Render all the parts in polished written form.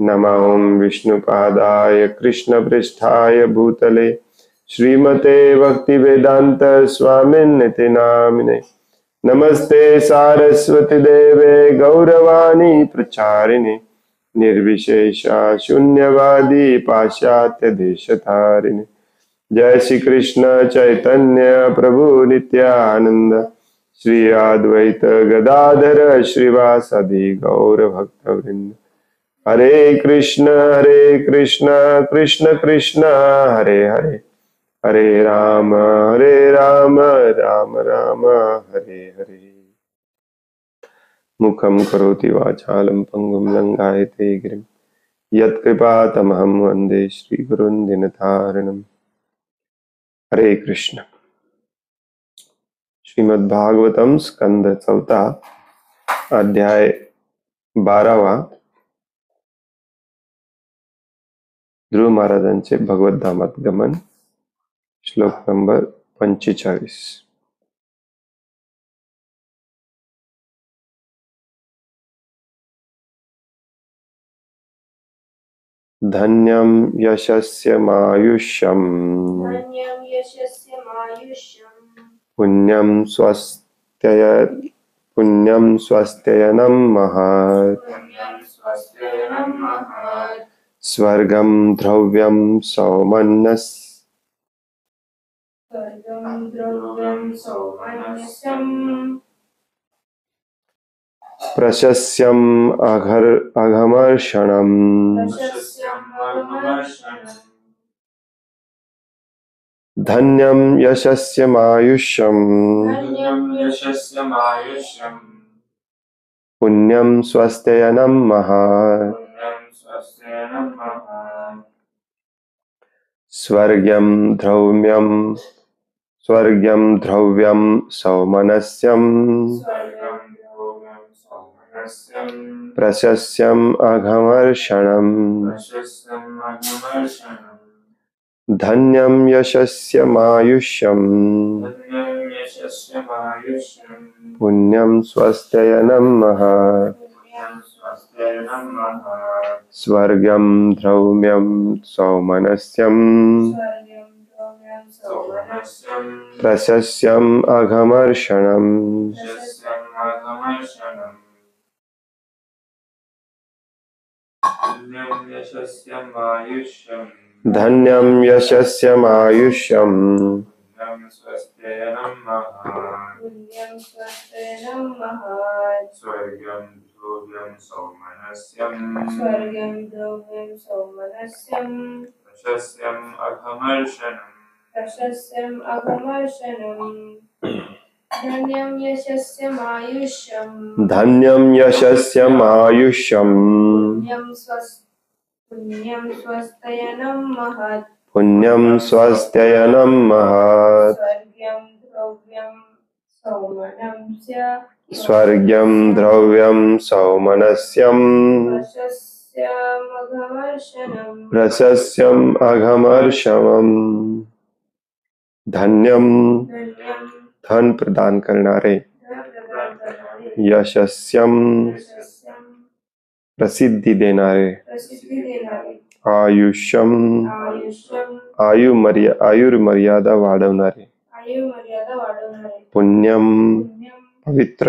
नमो विष्णुपादाय कृष्णपृष्ठाय भूतले श्रीमते भक्तिवेदांत स्वामिन्निति नामिने। नमस्ते सारस्वती देवे गौरवाणी प्रचारिणे निर्विशेषा शून्यवादी पाश्चात्य देशधारिणे। जय श्री कृष्ण चैतन्य प्रभु नित्यानंद श्री अद्वैत गदाधर श्रीवासादि गौर भक्तवृंद। हरे कृष्ण कृष्ण कृष्ण हरे हरे, हरे राम राम राम हरे हरे। मुखं करोति वाचालं पंगुं लंघयते गिरिं यत्कृपातमहं वन्दे श्रीगुरुं दीनतारिणम्। हरे कृष्ण। श्रीमद्भागवतम स्कंद 4 अध्याय 12 ध्रुव महाराजांचे भगवत धामात गमन, श्लोक नंबर 45। धन्यं यशस्यमायुष्यम् पुण्यं स्वस्त्ययनं महत् स्वर्गं द्रव्यं सौमनस् प्रशस्यम् अघमर्षणम् धन्यं यशस्यमायुष्यम् पुण्यं स्वस्त्ययनं महत् स्वर्गं द्रव्यं सौमनस्यम् प्रशस्यम् अघमर्षणम् धन्यं यशस्यमायुष्यम् पुण्यं स्वस्त्ययनं महत् स्वर्गं द्रव्यं सौमनस्यम् प्रशस्यम् अघमर्षणम्। धन्यं यशस्यमायुष्यम् स्वर्गं द्रव्यं सौमनस्यम् प्रशस्यम् अघमर्षणम्। धन्यं यशस्यमायुष्यम् पुण्यं स्वस्त्ययनं महत् स्वर्गं द्रव्यं सौमनस्यम् प्रशस्यम् अघमर्षणम्। धन्यम धन प्रदान करणारे, यशस्यम प्रसिद्धि देणारे, आयुष्यम आयुर्मर्यादा वाढवणारे, पुण्यम पवित्र,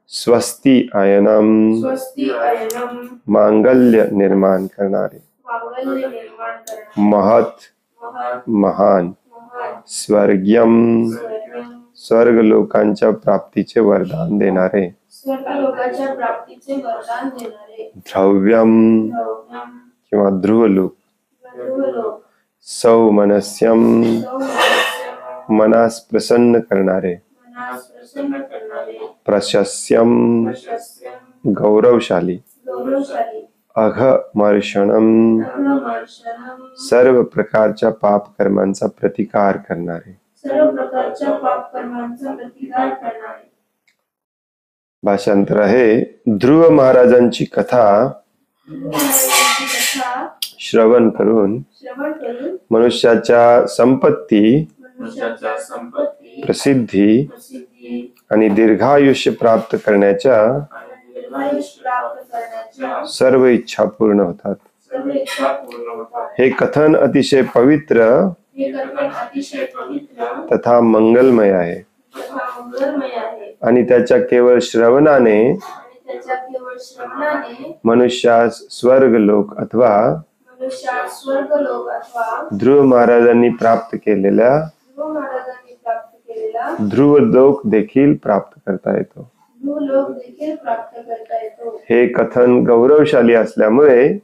स्वस्ति अयनम मांगल्य निर्माण करणारे, महत महान, स्वर्गीयम स्वर्ग लोकांच्या प्राप्तीचे वरदान देणारे, द्रव्यम किंवा ध्रुवलोक, सौमनस्यम मनास प्रसन्न करणारे, प्रशस्यम गौरवशाली, अघमर्षणम सर्व प्रकारच्या पाप कर्मांचा प्रतिकार करणारे। भाषांतर आहे, ध्रुव महाराजांची कथा श्रवण करून मनुष्याच्या संपत्ती, प्रसिद्धी आणि दीर्घायुष्य प्राप्त करण्याच्या सर्व इच्छा पूर्ण होतात. हे कथन अतिशय पवित्र तथा मंगलमय आहे आणि त्याच्या केवळ श्रवणाने मनुष्यास स्वर्गलोक अथवा ध्रुव महाराजांनी प्राप्त केलेल्या ध्रुवलोक देखील प्राप्त करता येतो. हे कथन गौरवशाली असल्यामुळे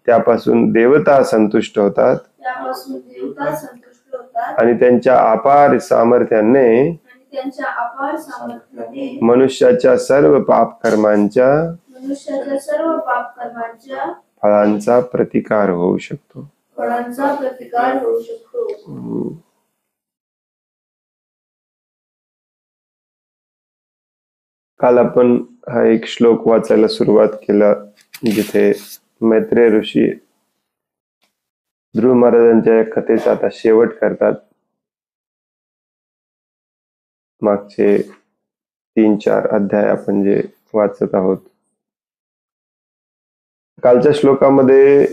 त्यापासून देवता संतुष्ट होतात आणि त्यांच्या अपार सामर्थ्याने मनुष्याच्या सर्व पाप कर्मांच्या फळांचा प्रतिकार होऊ शकतो. काल आपण हा एक श्लोक वाचायला सुरुवात केला जिथे मैत्रेय ऋषी ध्रुव महाराजांच्या कथेचा आता शेवट करतात. मागचे 3-4 अध्याय आपण जे वाचत आहोत. कालच्या श्लोकामध्ये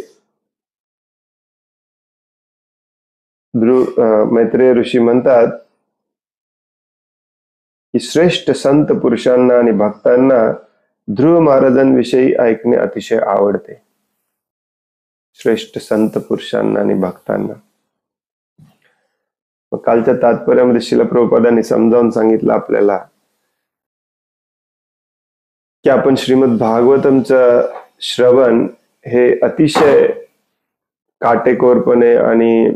मैत्रेय ऋषी म्हणतात की श्रेष्ठ संत पुरुषांना आणि भक्तांना ध्रुव महाराजांविषयी ऐकणे अतिशय आवडते. श्रेष्ठ संत पुरुषांना आणि भक्तांना. कालच्या तात्पर्यामध्ये श्रील प्रभुपादांनी समजावून सांगितलं आपल्याला की आपण श्रीमद भागवतमचं श्रवण हे अतिशय काटेकोरपणे आणि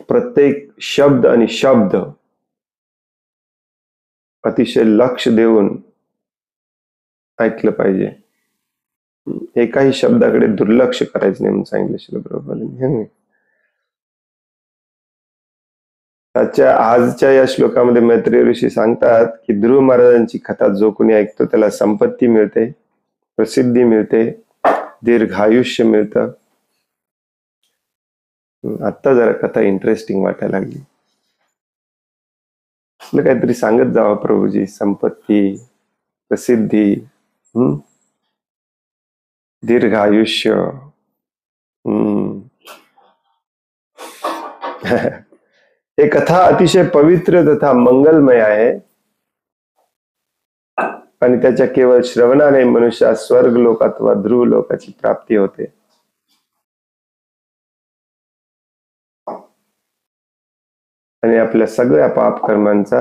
प्रत्येक शब्द आणि शब्द अतिशय लक्ष देऊन ऐकलं पाहिजे. एकाही शब्दाकडे दुर्लक्ष करायचं नाही म्हणून सांगितलं श्रील प्रभुपादांनी. आजच्या या श्लोकामध्ये मैत्रेय ऋषी सांगतात की ध्रुव महाराजांची कथा जो कोणी ऐकतो त्याला संपत्ती मिळते, प्रसिद्धी मिळते, दीर्घायुष्य मिळतं. आता जरा कथा इंटरेस्टिंग वाटायला लागली. काहीतरी सांगत जावं प्रभूजी. संपत्ती, प्रसिद्धी, दीर्घायुष्य. हे कथा अतिशय पवित्र तथा मंगलमय आहे आणि त्याच्या केवळ श्रवणाने मनुष्यात स्वर्ग लोक अथवा ध्रुव लोकाची प्राप्ती होते. आणि आपल्या सगळ्या पाप कर्मांचा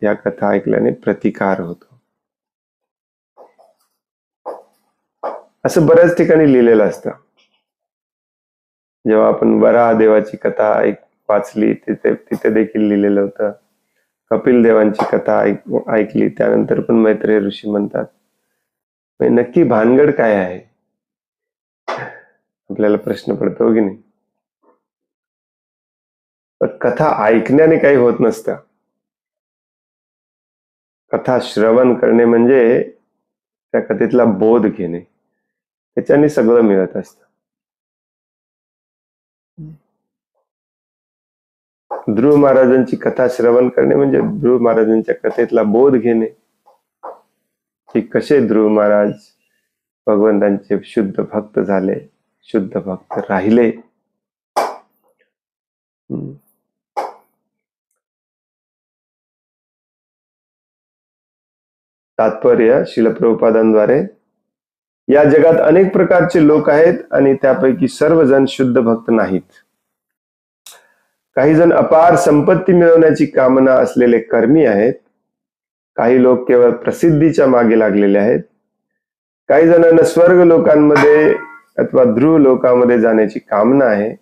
या कथा ऐकल्याने प्रतिकार होतो. असं बऱ्याच ठिकाणी लिहिलेलं असतं. जेव्हा आपण वराह देवाची कथा वाचली तिथे देखील लिहिलेलं होतं. कपिल देवांची कथा ऐकली त्यानंतर पण मैत्रेय ऋषी म्हणतात नक्की भानगड काय आहे. आपल्याला प्रश्न पडतो की नाही. कथा ऐकण्याने काही होत नसतं. कथा श्रवण करणे म्हणजे त्या कथेतला बोध घेणे. त्याच्याने सगळं मिळत असतं. ध्रुव महाराजांची कथा श्रवण करणे म्हणजे ध्रुव महाराजांच्या कथेतला बोध घेणे की कसे ध्रुव महाराज भगवंतांचे शुद्ध भक्त झाले, शुद्ध भक्त राहिले. तात्पर्य श्रील प्रभुपादांद्वारे या जगात अनेक प्रकारचे लोक आहेत आणि त्यापैकी सर्वजण शुद्ध भक्त नाहीत. काही जण अपार संपत्ती मिळवण्याची कामना असलेले कर्मी आहेत. काही लोक केवळ प्रसिद्धीच्या मागे लागलेले आहेत. काही जणांना स्वर्ग लोकांमध्ये अथवा ध्रुव लोकांमध्ये जाण्याची कामना आहे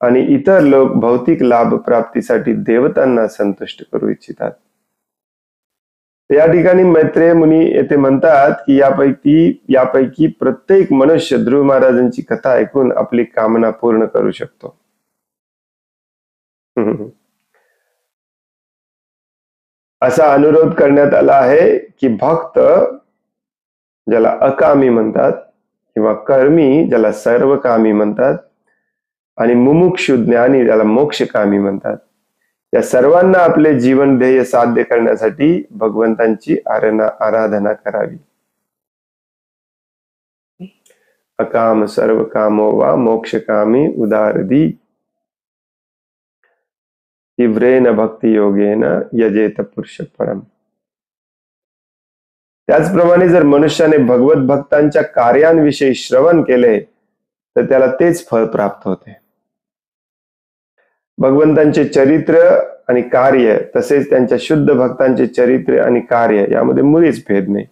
आणि इतर लोक भौतिक लाभ प्राप्तीसाठी देवतांना संतुष्ट करू इच्छितात. या ठिकाणी मैत्रेय मुनी येथे म्हणतात की यापैकी प्रत्येक मनुष्य ध्रुव महाराजांची कथा ऐकून आपली कामना पूर्ण करू शकतो. असा अनुरोध करण्यात आला आहे की भक्त ज्याला अकामी म्हणतात किंवा कर्मी ज्याला सर्वकामी म्हणतात आणि मुमुक्षु ज्ञानी ज्याला मोक्षकामी म्हणतात या सर्वांना आपले जीवन ध्येय साध्य करण्यासाठी भगवंतांची आराधना करावी. अकाम सर्व कामो वा मोक्षकामी उदारदी तीव्रेन भक्ती योगेन यजेत पुरुष परम. त्याचप्रमाणे जर मनुष्याने भगवत भक्तांच्या कार्यांविषयी श्रवण केले तर त्याला तेच फळ प्राप्त होते. भगवंतांचे चरित्र आणि कार्य तसेच त्यांच्या शुद्ध भक्तांचे चरित्र आणि कार्य यामध्ये मुळीच भेद नाही.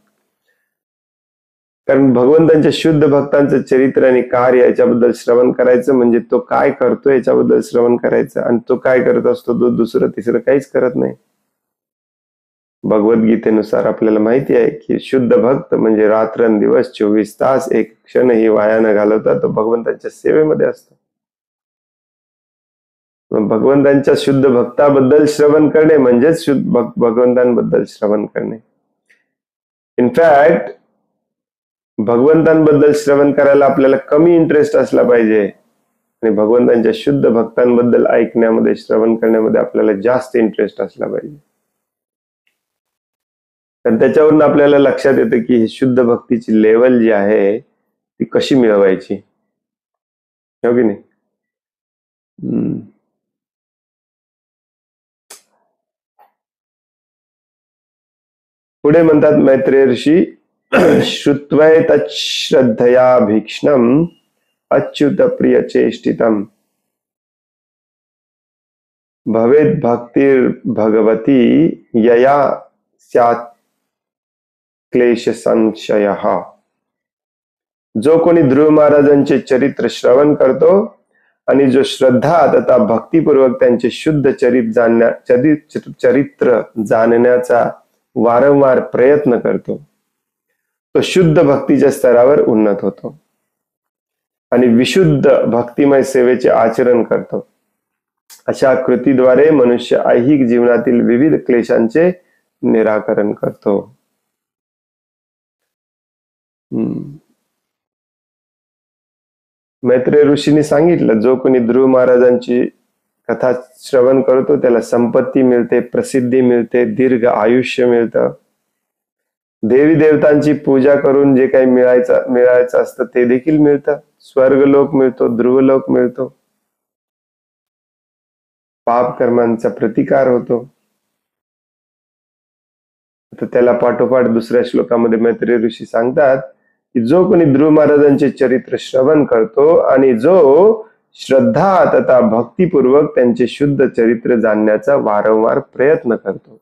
कारण भगवंतांच्या शुद्ध भक्तांचं चरित्र आणि कार्य याच्याबद्दल श्रवण करायचं म्हणजे तो काय करतो याच्याबद्दल श्रवण करायचं, आणि तो काय करत असतो तो दुसरं तिसरं काहीच करत नाही. भगवद्गीतेनुसार आपल्याला माहिती आहे की शुद्ध भक्त म्हणजे रात्रंदिवस 24 तास एक क्षणही वाया न घालवता तो भगवंतांच्या सेवेमध्ये असतो. भगवंतांच्या शुद्ध भक्ताबद्दल श्रवण करणे म्हणजेच भगवंतांबद्दल श्रवण करणे. इनफॅक्ट भगवंतांबद्दल श्रवण करायला आपल्याला कमी इंटरेस्ट असला पाहिजे आणि भगवंतांच्या शुद्ध भक्तांबद्दल ऐकण्यामध्ये श्रवण करण्यामध्ये आपल्याला जास्त इंटरेस्ट असला पाहिजे. तर त्याच्यावरून आपल्याला लक्षात येतं की शुद्ध भक्तीची लेवल जी आहे ती कशी मिळवायची, हो की नाही. पुढे म्हणतात मैत्रेय ऋषी, श्रुत्वै तच्छ्रद्धया भीक्ष्णम् अच्युत प्रिय चेष्टितम् भवेद भक्तिर् भगवती यया स्यात् क्लेश संशयः. जो कोणी ध्रुव महाराजांचे चरित्र श्रवण करतो आणि जो श्रद्धा तथा भक्तिपूर्वक त्यांचे शुद्ध चरित्र जाणण्याचा वारंवार प्रयत्न करतो तो शुद्ध भक्तीच्या स्तरावर उन्नत होतो आणि विशुद्ध भक्तिमय सेवेचे आचरण करतो. अशा कृतीद्वारे मनुष्य ऐहिक जीवनातील विविध क्लेशांचे निराकरण करतो. मैत्रेय ऋषींनी सांगितलं जो कोणी ध्रुव महाराजांची कथा श्रवण करतो त्याला संपत्ती मिळते, प्रसिद्धी मिळते, दीर्घ आयुष्य मिळतं, देवी देवतांची पूजा करून जे काही मिळायचं असतं ते देखील मिळतं, स्वर्गलोक मिळतो, ध्रुवलोक मिळतो, पाप कर्मांचा प्रतिकार होतो. तर त्याला पाठोपाठ दुसऱ्या श्लोकामध्ये मैत्रेय ऋषी सांगतात की जो कोणी ध्रुव महाराजांचे चरित्र श्रवण करतो आणि जो श्रद्धा तथा भक्तिपूर्वक त्यांचे शुद्ध चरित्र जाणण्याचा वारंवार प्रयत्न करतो.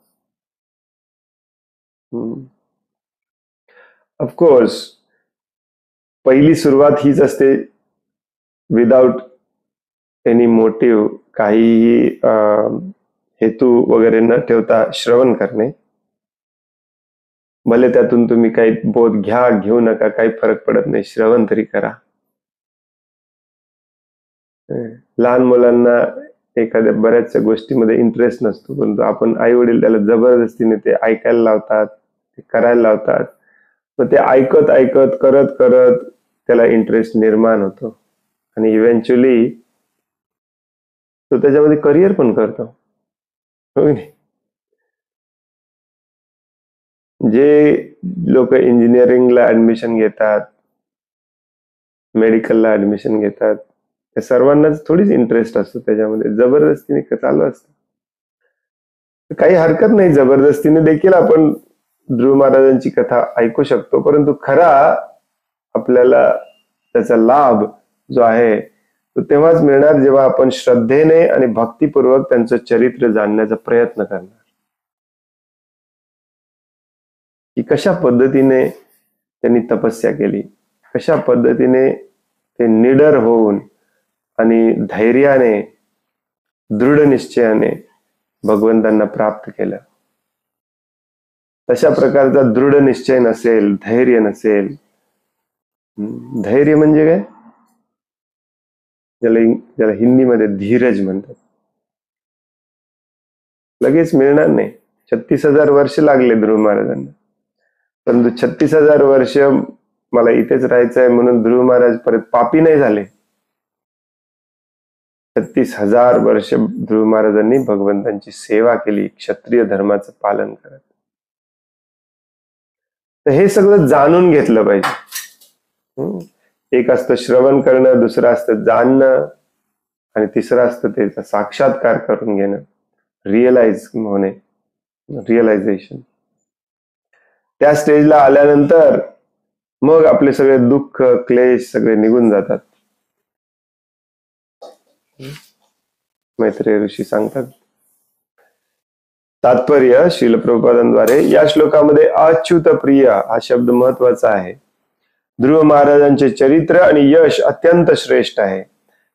ऑफकोर्स पहिली सुरुवात हीच असते, विदाउट एनी मोटिव्ह, काहीही हेतू वगैरे न ठेवता श्रवण करणे. भले त्यातून तुम्ही काही बोध घ्या घेऊ नका काही फरक पडत नाही, श्रवण तरी करा. लहान मुलांना एखाद्या बऱ्याचशा गोष्टीमध्ये इंटरेस्ट नसतो, परंतु आपण आई वडील त्याला जबरदस्तीने ते ऐकायला लावतात, ते करायला लावतात. मग ते ऐकत ऐकत करत करत त्याला इंटरेस्ट निर्माण होतो आणि इव्हेंच्युअली तो त्याच्यामध्ये करिअर पण करतो. जे लोक इंजिनिअरिंगला ऍडमिशन घेतात, मेडिकलला ऍडमिशन घेतात, त्या सर्वांनाच थोडीच इंटरेस्ट असतो त्याच्यामध्ये, जबरदस्तीने चालू असतं. काही हरकत नाही, जबरदस्तीने देखील आपण ध्रुव महाराजांची कथा ऐकू शकतो, परंतु खरा आपल्याला त्याचा लाभ जो आहे तो तेव्हाच मिळणार जेव्हा आपण श्रद्धेने आणि भक्तिपूर्वक त्यांचं चरित्र जाणण्याचा प्रयत्न करणार की कशा पद्धतीने त्यांनी तपस्या केली, कशा पद्धतीने ते निडर होऊन आणि धैर्याने दृढ निश्चयाने भगवंतांना प्राप्त केलं. तशा प्रकारचा दृढ निश्चय नसेल, धैर्य नसेल, धैर्य म्हणजे काय, ज्याला हिंदीमध्ये धीरज म्हणतात, लगेच मिळणार नाही. 36,000 वर्ष लागले ध्रुव महाराजांना, परंतु 36,000 वर्ष मला इथेच राहायचं आहे म्हणून ध्रुव महाराज परत पापी नाही झाले. 36,000 वर्ष ध्रुव महाराजांनी भगवंतांची सेवा केली, क्षत्रिय धर्माचं पालन करत. तर हे सगळं जाणून घेतलं पाहिजे. एक असतं श्रवण करणं, दुसरं असतं जाणणं, आणि तिसरं असतं त्याचा साक्षात्कार करून घेणं, रिअलाइज होणे, रिअलायझेशन. त्या स्टेजला आल्यानंतर मग आपले सगळे दुःख क्लेश सगळे निघून जातात. मैत्रेय ऋषी सांगतात. तात्पर्य श्रील प्रभुपादांद्वारे या श्लोकामध्ये अच्युत प्रिय हा शब्द महत्वाचा आहे. ध्रुव महाराजांचे चरित्र आणि यश अत्यंत श्रेष्ठ आहे,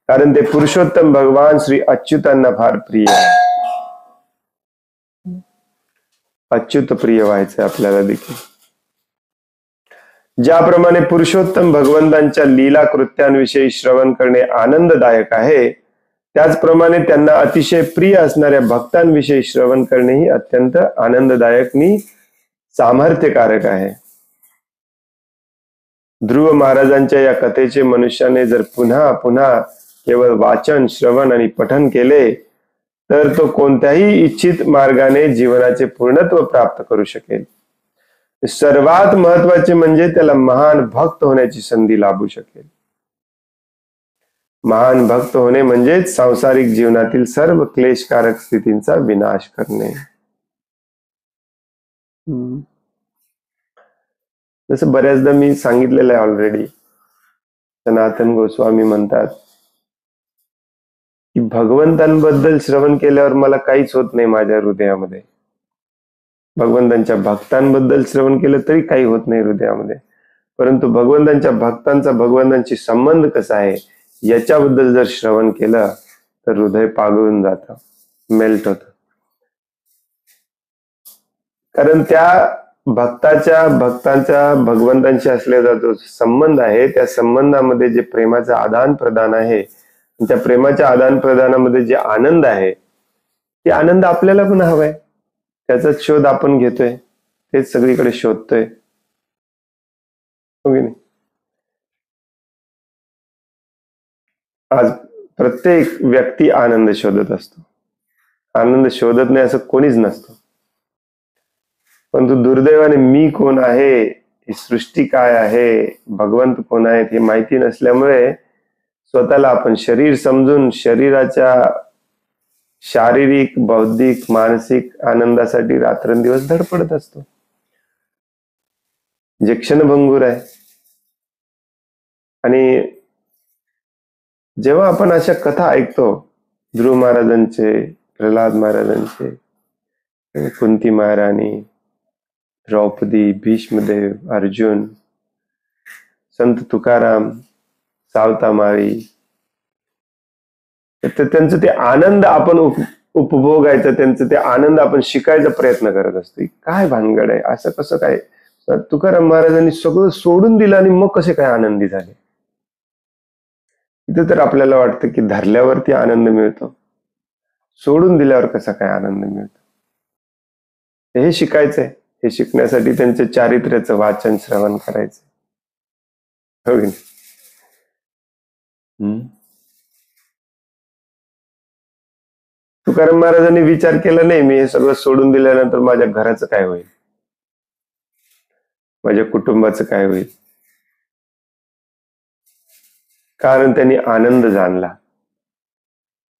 कारण ते पुरुषोत्तम भगवान श्री अच्युतांना फार प्रिय आहे. अच्युत प्रिय व्हायचे आपल्याला देखील. ज्याप्रमाणे पुरुषोत्तम भगवंतांच्या लीला कृत्यांविषयी श्रवण करणे आनंददायक आहे, त्याचप्रमाणे त्यांना अतिशय प्रिय असणाऱ्या भक्तांविषयी श्रवण करणेही अत्यंत आनंददायक आणि सामर्थ्यकारक आहे. ध्रुव महाराजांच्या या कथेचे मनुष्याने जर पुन्हा पुन्हा केवळ वाचन, श्रवण आणि पठन केले तर तो कोणत्याही इच्छित मार्गाने जीवनाचे पूर्णत्व प्राप्त करू शकेल. सर्वात महत्वाचे म्हणजे त्याला महान भक्त होण्याची संधी लाभू शकेल. महान भक्त होणे म्हणजेच सांसारिक जीवनातील सर्व क्लेशकारक स्थितींचा विनाश करणे. जसं बऱ्याचदा मी सांगितलेलं आहे ऑलरेडी. सनातन गोस्वामी म्हणतात की भगवंतांबद्दल श्रवण केल्यावर मला काहीच होत नाही माझ्या हृदयामध्ये. भगवंतांच्या भक्तांबद्दल श्रवण केलं तरी काही होत नाही हृदयामध्ये, परंतु भगवंतांच्या भक्तांचा भगवंतांशी संबंध कसा आहे याच्याबद्दल जर श्रवण केलं तर हृदय पागळून जातं, मेल्ट होतं. कारण त्या भक्तांच्या भगवंतांशी असलेला जो संबंध आहे त्या संबंधामध्ये जे प्रेमाचं आदान प्रदान आहे, त्या प्रेमाच्या आदान प्रदानामध्ये जे आनंद आहे ते आनंद आपल्याला पण हवाय. त्याचाच शोध आपण घेतोय, तेच सगळीकडे शोधतोय, हो की नाही. आज प्रत्येक व्यक्ती आनंद शोधत असतो. आनंद शोधत नाही असं कोणीच नसतं. परंतु दुर्दैवाने मी कोण आहे, ही सृष्टी काय आहे, भगवंत कोण आहेत हे माहिती नसल्यामुळे स्वतःला आपण शरीर समजून शरीराच्या शारीरिक, बौद्धिक, मानसिक आनंदासाठी रात्रंदिवस धडपडत असतो, जे क्षणभंगूर आहे. आणि जेव्हा आपण अशा कथा ऐकतो, ध्रुव महाराजांचे, प्रल्हाद महाराजांचे, कुंती महाराणी, द्रौपदी, भीष्मदेव, अर्जुन, संत तुकाराम, सावतामाळी, तर त्यांचं ते आनंद आपण उपभोगायचा, त्यांचं ते आनंद आपण शिकायचा प्रयत्न करत असतो. काय भानगड आहे, असं कसं काय तुकाराम महाराजांनी सगळं सोडून दिलं आणि मग कसे काय आनंदी झाले. इथे तर आपल्याला वाटतं की धरल्यावरती आनंद मिळतो, सोडून दिल्यावर कसा काय आनंद मिळतो. हे शिकायचंय. हे शिकण्यासाठी त्यांचे चारित्र्याचं वाचन, श्रवण करायचं, हो की नाही. तुकाराम महाराजांनी विचार केला नाही मी हे सगळं सोडून दिल्यानंतर माझ्या घराचं काय होईल, माझ्या कुटुंबाचं काय होईल. कारण त्यांनी आनंद जाणला.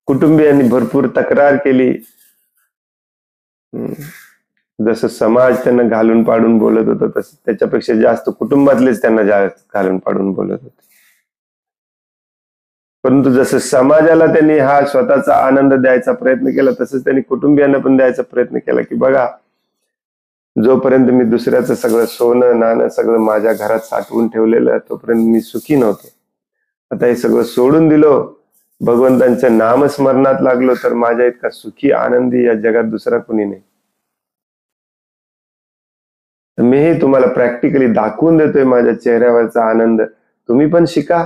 कुटुंबियांनी भरपूर तक्रार केली, जसं समाज त्यांना घालून पाडून बोलत होता तसं त्याच्यापेक्षा जास्त कुटुंबातलेच त्यांना जास्त घालून पाडून बोलत होते. परंतु जसं समाजाला त्यांनी हा स्वतःचा आनंद द्यायचा प्रयत्न केला, तसंच त्यांनी कुटुंबियांना पण द्यायचा प्रयत्न केला की बघा, जोपर्यंत मी दुसऱ्याचं सगळं सोनं नाणं सगळं माझ्या घरात साठवून ठेवलेलं तोपर्यंत मी सुखी नव्हतो. आता हे सगळं सोडून दिलो, भगवंतांच्या नामस्मरणात लागलो, तर माझ्या इतका सुखी आनंदी या जगात दुसरा कोणी नाही. मीही तुम्हाला प्रॅक्टिकली दाखवून देतोय माझ्या चेहऱ्यावरचा आनंद. तुम्ही पण शिका.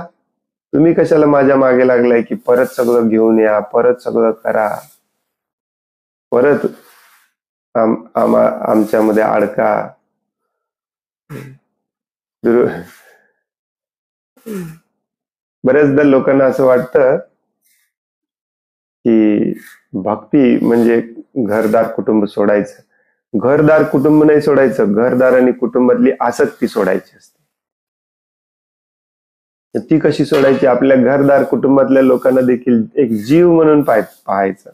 तुम्ही कशाला माझ्या मागे लागलाय की परत सगळं घेऊन या, परत सगळं करा, परत आमच्यामध्ये अडका. बऱ्याचदा लोकांना असं वाटतं की भक्ती म्हणजे घरदार कुटुंब सोडायचं. घरदार कुटुंब नाही सोडायचं, घरदार आणि कुटुंबातली आसक्ती सोडायची असते. ती कशी सोडायची? आपल्या घरदार कुटुंबातल्या लोकांना देखील एक जीव म्हणून पाहायचं.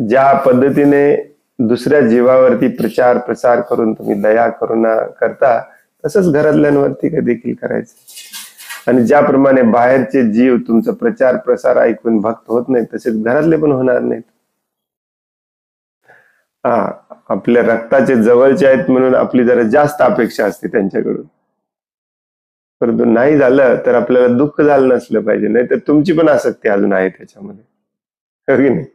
ज्या पद्धतीने दुसऱ्या जीवावरती प्रचार प्रसार करून तुम्ही दया करुणा करता, तसंच घरातल्यांवरती देखील करायचं. आणि ज्याप्रमाणे बाहेरचे जीव तुमचा प्रचार प्रसार ऐकून भक्त होत नाहीत, तसेच घरातले पण होणार नाहीत. आपल्या रक्ताचे जवळचे आहेत म्हणून आपली जरा जास्त अपेक्षा असते त्यांच्याकडून, परंतु नाही झालं तर आपल्याला दुःख झालं नसलं पाहिजे, नाही तर तुमची पण आसक्ती अजून आहे त्याच्यामध्ये, हो की नाही?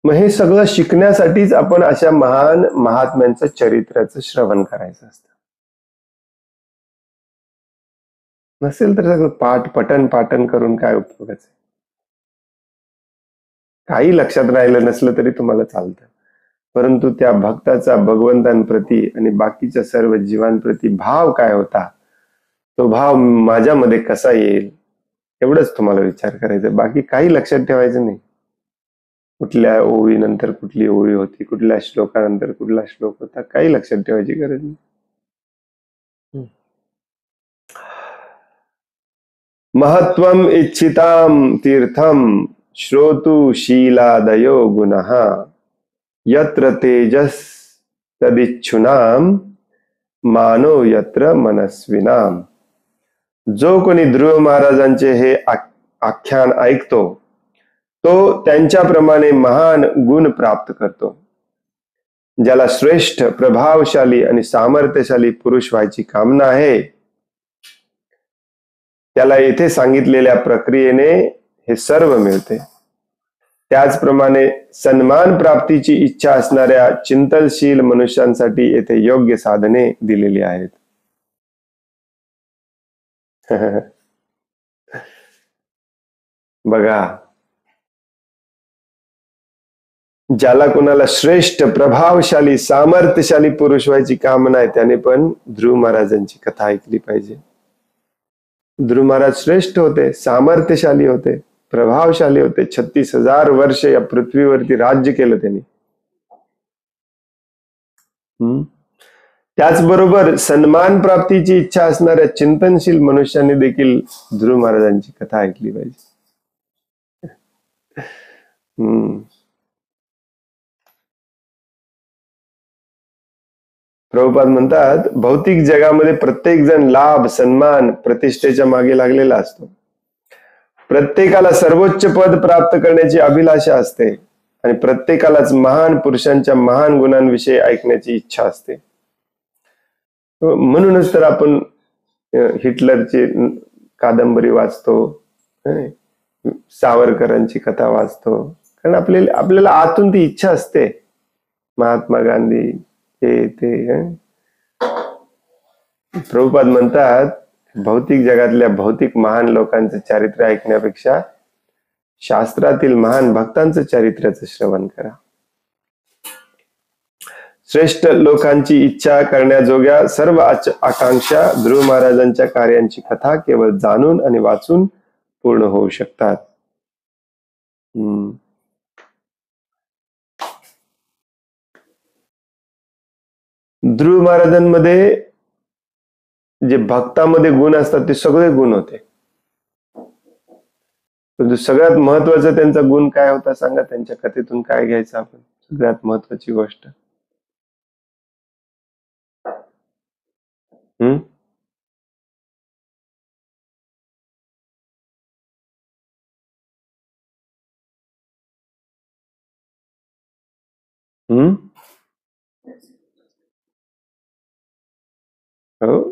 मग हे सगळं शिकण्यासाठीच आपण अशा महान महात्म्यांचं चरित्राचं श्रवण करायचं असतं. नसेल तर सगळं पठण करून काय उपयोगाचं? काही लक्षात राहिलं नसलं तरी तुम्हाला चालतं, परंतु त्या भक्ताचा भगवंतांप्रती आणि बाकीच्या सर्व जीवांप्रती भाव काय होता, तो भाव माझ्यामध्ये कसा येईल, एवढंच तुम्हाला विचार करायचा. बाकी काही लक्षात ठेवायचं नाही. कुठल्या ओळीनंतर कुठली ओळी होती, कुठल्या श्लोकानंतर कुठला श्लोक होता, काही लक्षात ठेवायची गरज नाही. महत्वम इच्छिताम तीर्थम श्रोतु शीलादयो गुणः यत्र तेजस तदिच्छुनाम मानो यत्र मनस्विनाम. जो कोणी ध्रुव महाराजांचे हे आख्यान ऐकतो तो त्यांच्याप्रमाणे महान गुण प्राप्त करतो. ज्याला श्रेष्ठ प्रभावशाली आणि सामर्थ्यशाली पुरुष व्हायची कामना आहे, त्याला येथे सांगितलेल्या प्रक्रियेने हे सर्व मिळते. त्याचप्रमाणे सन्मान प्राप्तीची इच्छा असणाऱ्या चिंतनशील मनुष्यांसाठी येथे योग्य साधने दिलेली आहेत. बघा, ज्याला कोणाला श्रेष्ठ प्रभावशाली सामर्थ्यशाली पुरुष व्हायची कामना आहे, त्याने पण ध्रुव महाराजांची कथा ऐकली पाहिजे. ध्रुव महाराज श्रेष्ठ होते, सामर्थ्यशाली होते, प्रभावशाली होते. 36,000 वर्ष या पृथ्वीवरती राज्य केलं त्यांनी. त्याचबरोबर सन्मान प्राप्तीची इच्छा असणाऱ्या चिंतनशील मनुष्यांनी देखील ध्रुव महाराजांची कथा ऐकली पाहिजे. प्रभुपाद म्हणतात, भौतिक जगामध्ये प्रत्येक जण लाभ सन्मान प्रतिष्ठेच्या मागे लागलेला असतो. प्रत्येकाला सर्वोच्च पद प्राप्त करण्याची अभिलाषा असते आणि प्रत्येकालाच महान पुरुषांच्या महान गुणांविषयी ऐकण्याची इच्छा असते. म्हणूनच तर आपण हिटलरची कादंबरी वाचतो, सावरकरांची कथा वाचतो, कारण आपल्याला आतून ती इच्छा असते. महात्मा गांधी ते प्रभुपाद म्हणतात, भौतिक जगातल्या भौतिक महान लोकांचं चारित्र्य ऐकण्यापेक्षा शास्त्रातील महान भक्तांचं चारित्र्याचं श्रवण करा. श्रेष्ठ लोकांची इच्छा करण्याजोग्या सर्व आकांक्षा ध्रुव महाराजांच्या कार्यांची कथा केवळ जाणून आणि वाचून पूर्ण होऊ शकतात. ध्रुव महाराजांमध्ये जे भक्तामध्ये गुण असतात ते सगळे गुण होते, परंतु सगळ्यात महत्वाचा त्यांचा गुण काय होता सांगा? त्यांच्या कथेतून काय घ्यायचं आपण? सगळ्यात महत्वाची गोष्ट हो,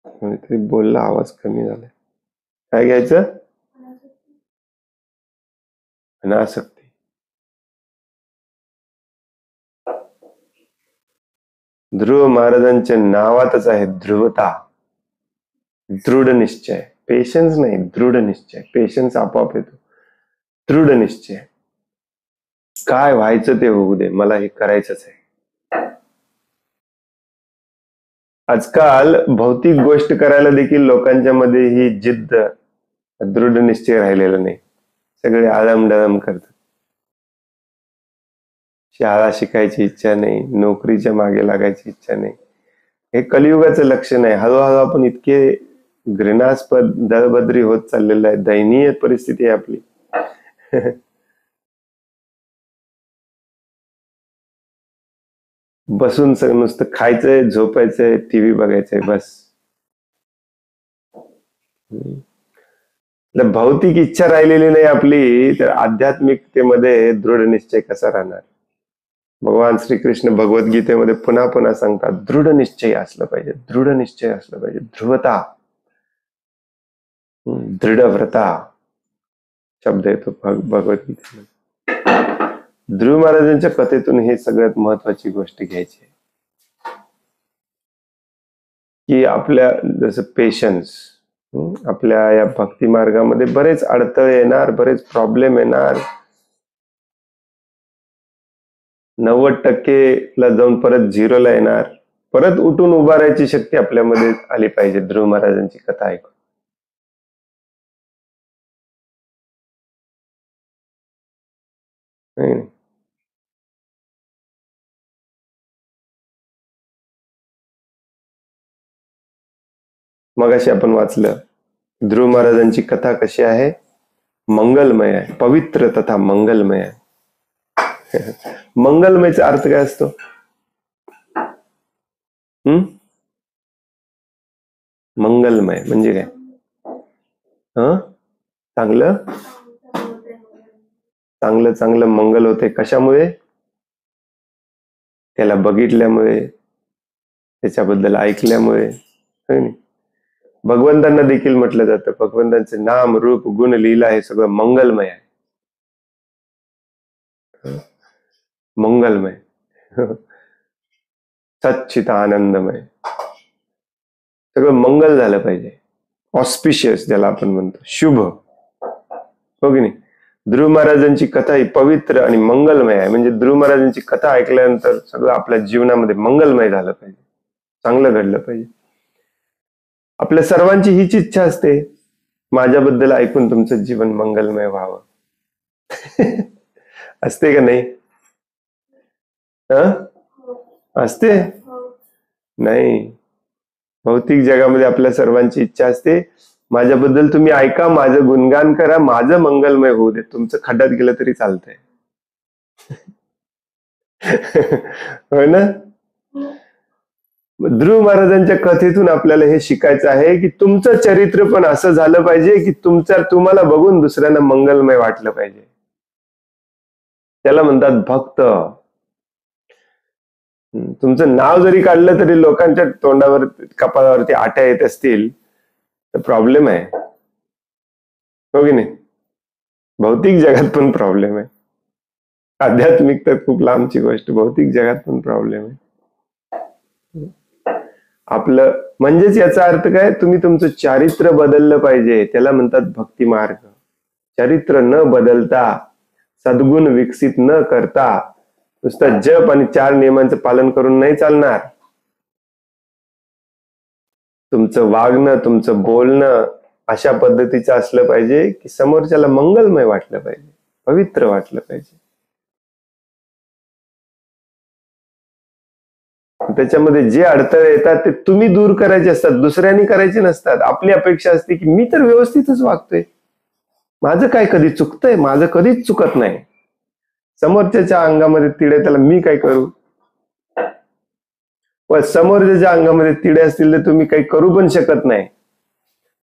कोणीतरी बोलला, आवाज कमी झाला. काय घ्यायचं? अनासक्ती. ध्रुव महाराजांच्या नावातच आहे ध्रुवता, दृढ निश्चय. पेशन्स नाही, दृढ निश्चय. पेशन्स आपोआप येतो, दृढ निश्चय. काय व्हायचं ते होऊ दे, मला हे करायचंच आहे. आजकाल भौतिक गोष्ट करायला देखील लोकांच्या मध्ये ही जिद्द, दृढ निश्चय राहिलेला नाही. सगळे आळमडळम करतात. शाळा शिकायची इच्छा नाही, नोकरीच्या मागे लागायची इच्छा नाही. हे कलियुगाचं लक्षण आहे. हळूहळू आपण इतके घृणास्पद दळबद्री होत चाललेलं आहे. दयनीय परिस्थिती आहे आपली. बसून नुसतं खायचंय, झोपायचंय, टीव्ही बघायचंय, बस. भौतिक इच्छा राहिलेली नाही आपली, तर आध्यात्मिकतेमध्ये दृढ निश्चय कसा राहणार? भगवान श्रीकृष्ण भगवद्गीतेमध्ये पुन्हा पुन्हा सांगतात, दृढ निश्चय असलं पाहिजे, दृढ निश्चय असलं पाहिजे, ध्रुवता, दृढव्रता शब्द येतो भगवद्गीतेमध्ये. ध्रुव महाराजांच्या कथेतून ही सगळ्यात महत्वाची गोष्ट घ्यायची, की आपल्या जसं पेशन्स, आपल्या या भक्ती मार्गामध्ये बरेच अडथळे येणार, बरेच प्रॉब्लेम येणार. 90% ला जाऊन परत 0ला येणार. परत उठून उभारायची शक्ती आपल्यामध्ये आली पाहिजे ध्रुव महाराजांची कथा ऐकून. मगाशी आपण वाचलं, ध्रुव महाराजांची कथा कशी आहे? मंगलमय आहे, पवित्र तथा मंगलमय आहे. मंगलमयचा अर्थ काय असतो? मंगलमय म्हणजे काय? चांगलं चांगलं चांगलं मंगल होते. कशामुळे? त्याला बघितल्यामुळे, त्याच्याबद्दल ऐकल्यामुळे. भगवंतांना देखील म्हटलं जातं, भगवंतांचे नाम, रूप, गुण, लीला हे सगळं मंगलमय आहे. मंगलमय, सच्चित आनंदमय, सगळं मंगल झालं पाहिजे. ऑस्पिशियस ज्याला आपण म्हणतो, शुभ, हो की नाही? ध्रुव महाराजांची कथा ही पवित्र आणि मंगलमय आहे. म्हणजे ध्रुव महाराजांची कथा ऐकल्यानंतर सगळं आपल्या जीवनामध्ये मंगलमय झालं पाहिजे, चांगलं घडलं पाहिजे. आपल्या सर्वांची हीच इच्छा असते, माझ्याबद्दल ऐकून तुमचं जीवन मंगलमय व्हावं. असते का नाही? असते नाही? भौतिक जगामध्ये आपल्या सर्वांची इच्छा असते, माझ्याबद्दल तुम्ही ऐका, माझं गुणगान करा, माझं मंगलमय होऊ दे, तुमचं खड्ड्यात गेलं तरी चालतंय. होय ना? ध्रुव महाराजांच्या कथेतून आपल्याला हे शिकायचं आहे, की तुमचं चरित्र पण असं झालं पाहिजे की तुम्हाला बघून दुसऱ्यांना मंगलमय वाटलं पाहिजे. त्याला म्हणतात भक्त. तुमचं नाव जरी काढलं तरी लोकांच्या तोंडावर, कपाळावरती आट्या येत असतील तर प्रॉब्लेम आहे, हो की नाही? भौतिक जगात पण प्रॉब्लेम आहे. आध्यात्मिक तर खूप लांबची गोष्ट, भौतिक जगात पण प्रॉब्लेम आहे. आपलं म्हणजेच याचा अर्थ काय? तुम्ही तुमचं चारित्र्य बदललं पाहिजे. त्याला म्हणतात भक्ती मार्ग. चरित्र न बदलता, सद्गुण विकसित न करता, नुसतं जप आणि 4 नियमांचं पालन करून नाही चालणार. तुमचं वागणं, तुमचं बोलणं अशा पद्धतीचं असलं पाहिजे की समोरच्याला मंगलमय वाटलं पाहिजे, पवित्र वाटलं पाहिजे. त्याच्यामध्ये जे अडथळे येतात ते तुम्ही दूर करायचे असतात, दुसऱ्यांनी करायचे नसतात. आपली अपेक्षा असते की मी तर व्यवस्थितच वागतोय, माझं काय कधी चुकतंय? माझं कधीच चुकत नाही. समोरच्याच्या अंगामध्ये तिडे, त्याला मी काय करू? पण समोरच्याच्या अंगामध्ये तिडे असतील तर तुम्ही काही करू पण शकत नाही.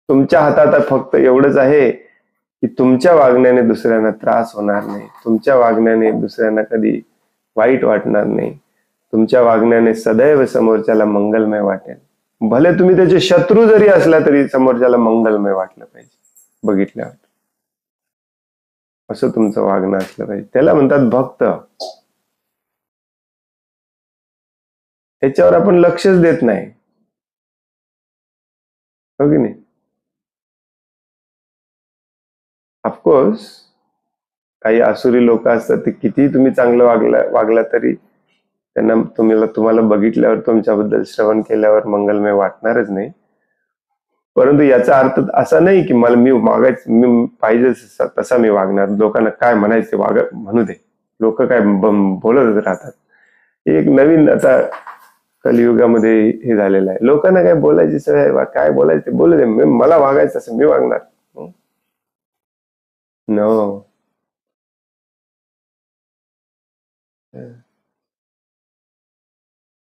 तुमच्या हातात फक्त एवढंच आहे की तुमच्या वागण्याने दुसऱ्यांना त्रास होणार नाही, तुमच्या वागण्याने दुसऱ्यांना कधी वाईट वाटणार नाही, तुमच्या वागण्याने सदैव समोरच्याला मंगलमय वाटेल. भले तुम्ही त्याचे शत्रू जरी असला तरी समोरच्याला मंगलमय वाटलं पाहिजे बघितल्यावर. असं तुमचं वागणं असलं पाहिजे. त्याला म्हणतात भक्त. त्याच्यावर आपण लक्षच देत नाही, हो की नाही? ऑफकोर्स काही आसुरी लोक असतात, ते किती तुम्ही चांगलं वागला तरी त्यांना तुम्हाला बघितल्यावर, तुमच्याबद्दल श्रवण केल्यावर मंगलमय वाटणारच नाही. परंतु याचा अर्थ असा नाही की मी पाहिजे तसा मी वागणार, लोकांना काय म्हणायचे म्हणू दे, लोक काय बोलत राहतात. एक नवीन आता कलियुगामध्ये हे झालेलं आहे, लोकांना काय बोलायची सवय, काय बोलायचं ते बोलू दे, मला वागायचं असं मी वागणार. नो.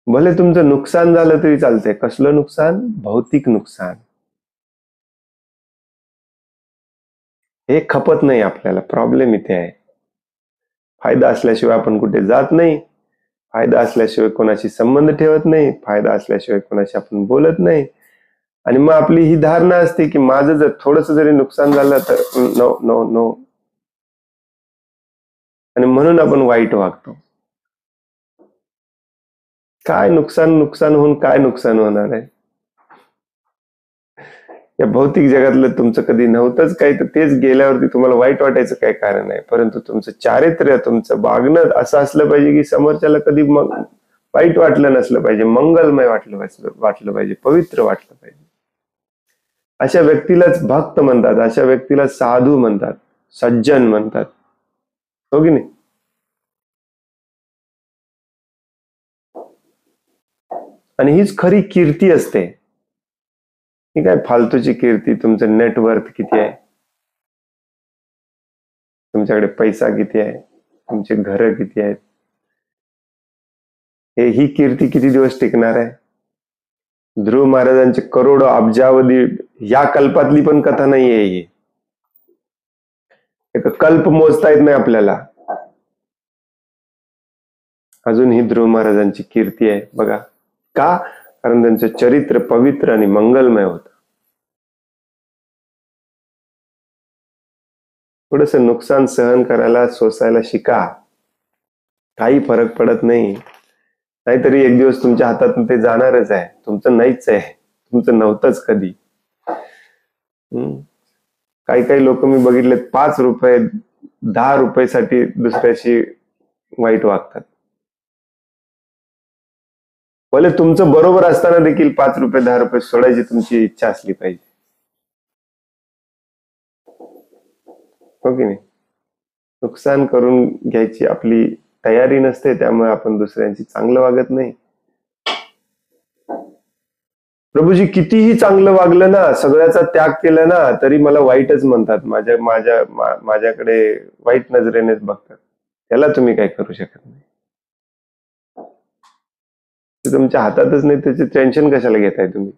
भले तुमचं नुकसान झालं तरी चालतंय. कसलं नुकसान? भौतिक नुकसान. हे खपत नाही आपल्याला. प्रॉब्लेम इथे आहे. फायदा असल्याशिवाय आपण कुठे जात नाही, फायदा असल्याशिवाय कोणाशी संबंध ठेवत नाही, फायदा असल्याशिवाय कोणाशी आपण बोलत नाही. आणि मग आपली ही धारणा असते की माझं जर थोडस जरी नुकसान झालं तर नो नो नो, आणि म्हणून आपण वाईट वागतो. काय नुकसान होऊन काय नुकसान होणार आहे? या भौतिक जगातलं तुमचं कधी नव्हतंच काही, तर तेच गेल्यावरती तुम्हाला वाईट वाटायचं काय कारण आहे? परंतु तुमचं चारित्र्य, तुमचं वागणं असं असलं पाहिजे की समोरच्याला कधी वाईट वाटलं नसलं पाहिजे, मंगलमय वाटलं पाहिजे, पवित्र वाटलं पाहिजे. अशा व्यक्तीलाच भक्त म्हणतात, अशा व्यक्तीला साधू म्हणतात, सज्जन म्हणतात, हो की नाही? आणि हीच खरी कीर्ती असते. ही काय फालतूची कीर्ती, तुमचं नेटवर्थ किती आहे, तुमच्याकडे पैसा किती आहे, तुमचे घर किती आहेत, ही कीर्ती किती दिवस टिकणार आहे? ध्रुव महाराजांचे करोडो अब्जावधी या कल्पातली पण कथा नाहीये ही. एक कल्प मोजता येत नाही आपल्याला. अजून ही ध्रुव महाराजांची कीर्ती आहे बघा. का? कारण त्यांचं चरित्र पवित्र आणि मंगलमय होत. थोडस नुकसान सहन करायला, सोसायला शिका. काही फरक पडत नाही. नाहीतरी एक दिवस तुमच्या हातातून ते जाणारच आहे. तुमचं नाहीच आहे, तुमचं नव्हतंच कधी. काही लोक मी बघितले 5 रुपये 10 रुपयासाठी दुसऱ्याशी वाईट वागतात. भले तुमचं बरोबर असताना देखील 5 रुपये 10 रुपये सोडायची तुमची इच्छा असली पाहिजे, हो की नाही? नुकसान करून घ्यायची आपली तयारी नसते, त्यामुळे आपण दुसऱ्यांची चांगलं वागत नाही. प्रभूजी कितीही चांगलं वागलं ना, सगळ्याचा त्याग केला ना, तरी मला वाईटच म्हणतात, माझ्याकडे वाईट नजरेनेच बघतात. त्याला तुम्ही काय करू शकत नाही. ते तुमच्या हातातच नाही, त्याचे टेन्शन कशाला घेताय तुम्ही?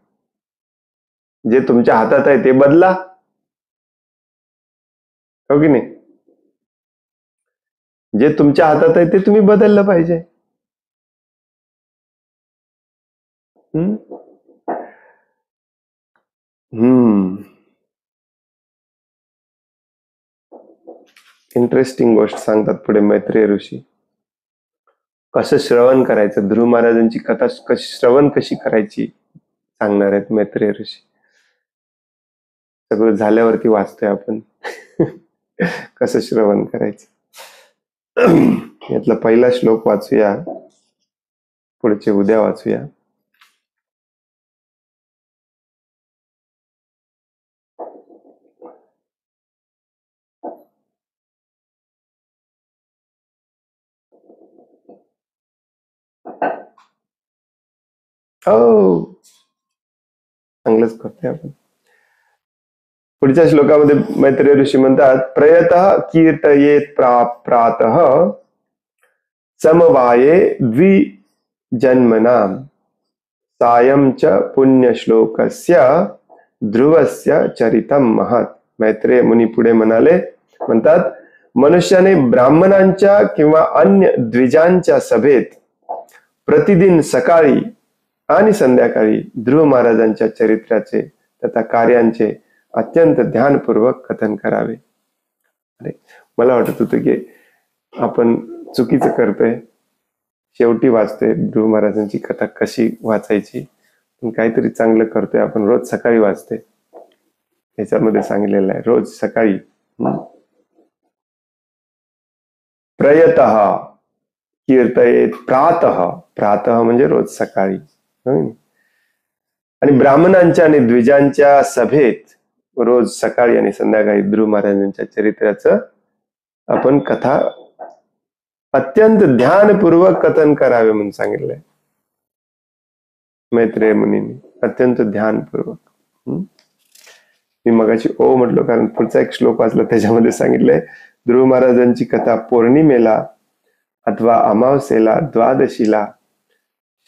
जे तुमच्या हातात आहे ते बदला, हो की नाही? जे तुमच्या हातात आहे ते तुम्ही बदललं पाहिजे. इंटरेस्टिंग गोष्ट सांगतात पुढे मैत्रेय ऋषी. कसं श्रवण करायचं, ध्रुव महाराजांची कथा श्रवण कशी करायची सांगणार आहेत मैत्रेय ऋषी. सगळं झाल्यावरती वाचतोय आपण कसं श्रवण करायचं. यातला पहिला श्लोक वाचूया, पुढचे उद्या वाचूया. हो, चांगलंच करतोय आपण. पुढच्या श्लोकामध्ये मैत्रेय ऋषी म्हणतात, प्रयतः कीर्तयेत प्रातः समवाये द्विजन्मनाम सायं च पुण्यश्लोकस्य ध्रुवस्य चरितम महत्. मैत्रेय मुनी पुढे म्हणतात, मनुष्याने ब्राह्मणांच्या किंवा अन्य द्विजांच्या सभेत प्रतिदिन सकाळी आणि संध्याकाळी ध्रुव महाराजांच्या चरित्राचे तथा कार्यांचे अत्यंत ध्यानपूर्वक कथन करावे. अरे, मला वाटत होतं की आपण चुकीचं करतोय. शेवटी वाचतोय ध्रुव महाराजांची कथा कशी वाचायची, पण काहीतरी चांगलं करतोय आपण. रोज सकाळी वाचते, याच्यामध्ये सांगितलेलं आहे रोज सकाळी. प्रयतः कीर्तयेत प्रातः, प्रातः म्हणजे रोज सकाळी. आणि ब्राह्मणांच्या आणि द्विजांच्या सभेत रोज सकाळी आणि संध्याकाळी ध्रुव महाराजांच्या चरित्राचं आपण कथा अत्यंत ध्यानपूर्वक कथन करावे म्हणून सांगितलंय मैत्रेय मुनींनी. अत्यंत ध्यानपूर्वक. मी मगाशी ओ म्हटलो कारण पुढचा एक श्लोक वाचला, त्याच्यामध्ये सांगितलंय ध्रुव महाराजांची कथा पौर्णिमेला अथवा अमावस्येला, द्वादशीला,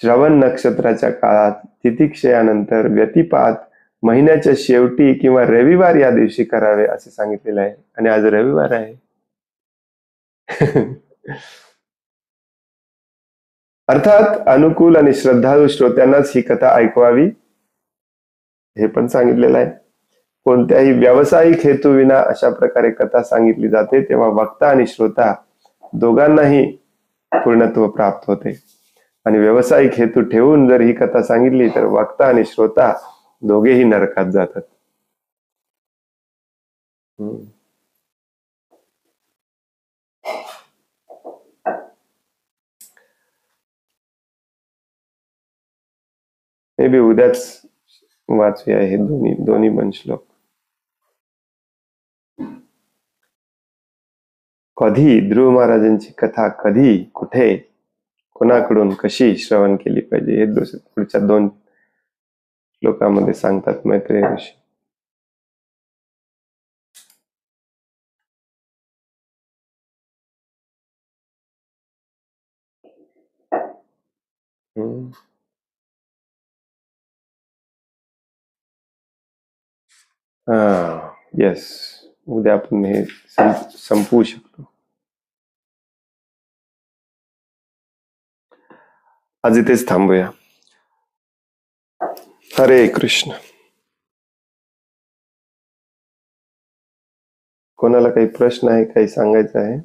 श्रवण नक्षत्राच्या काळात, तिथिक्षयानंतर, व्यतिपात, महिन्याच्या शेवटी किंवा रविवार या दिवशी करावे असे सांगितलेले आहे. आणि आज रविवार आहे. अर्थात अनुकूल आणि श्रद्धाळू श्रोत्यांनाच ही कथा ऐकवावी हे पण सांगितलेलं आहे. कोणत्याही व्यावसायिक हेतूविना अशा प्रकारे कथा सांगितली जाते तेव्हा वक्ता आणि श्रोता दोघांनाही पूर्णत्व प्राप्त होते. आणि व्यावसायिक हेतू ठेवून जर ही कथा सांगितली तर वक्ता आणि श्रोता दोघेही नरकात जातात. मे बी उद्याच वाचूया हे दोन्ही पण श्लोक. कधी ध्रुव महाराजांची कथा कधी, कुठे, कोणाकडून कशी श्रवण केली पाहिजे हे पुढच्या 2 श्लोकामध्ये सांगतात मैत्रेय ऋषी. येस, उद्या आपण हे संपवू शकतो. आज इथेच थांबूया. हरे कृष्ण. कोणाला काही प्रश्न आहे, काही सांगायचं आहे?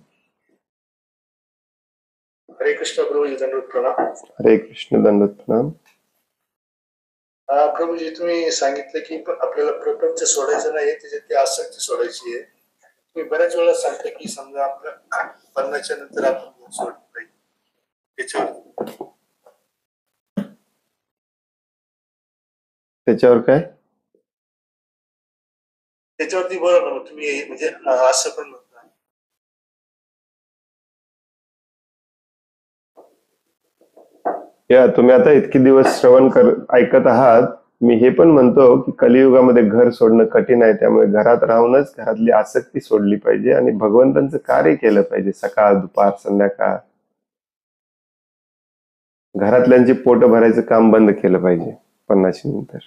हरे कृष्ण प्रभूजी, दंडवत प्रणाम. हरे कृष्ण, दंडवत प्रणाम. प्रभूजी, तुम्ही सांगितलं की आपल्याला प्रपंच सोडायचं नाही, त्याच्यात ती आसक्ती सोडायची आहे. तुम्ही बऱ्याच वेळा सांगता की समजा आपल्या 50च्या नंतर आपण सोडलं पाहिजे. त्याच्यावर काय? त्याच्यावरती बरं ना तुम्ही म्हणजे असं पण म्हणता. या तुम्ही आता इतके दिवस श्रवण ऐकत आहात. मी हे पण म्हणतो की कलियुगामध्ये घर सोडणं कठीण आहे, त्यामुळे घरात राहूनच घरातली आसक्ती सोडली पाहिजे आणि भगवंतांचं कार्य केलं पाहिजे. सकाळ, दुपार, संध्याकाळ घरातल्यांची पोट भरायचं काम बंद केलं पाहिजे 50 नंतर.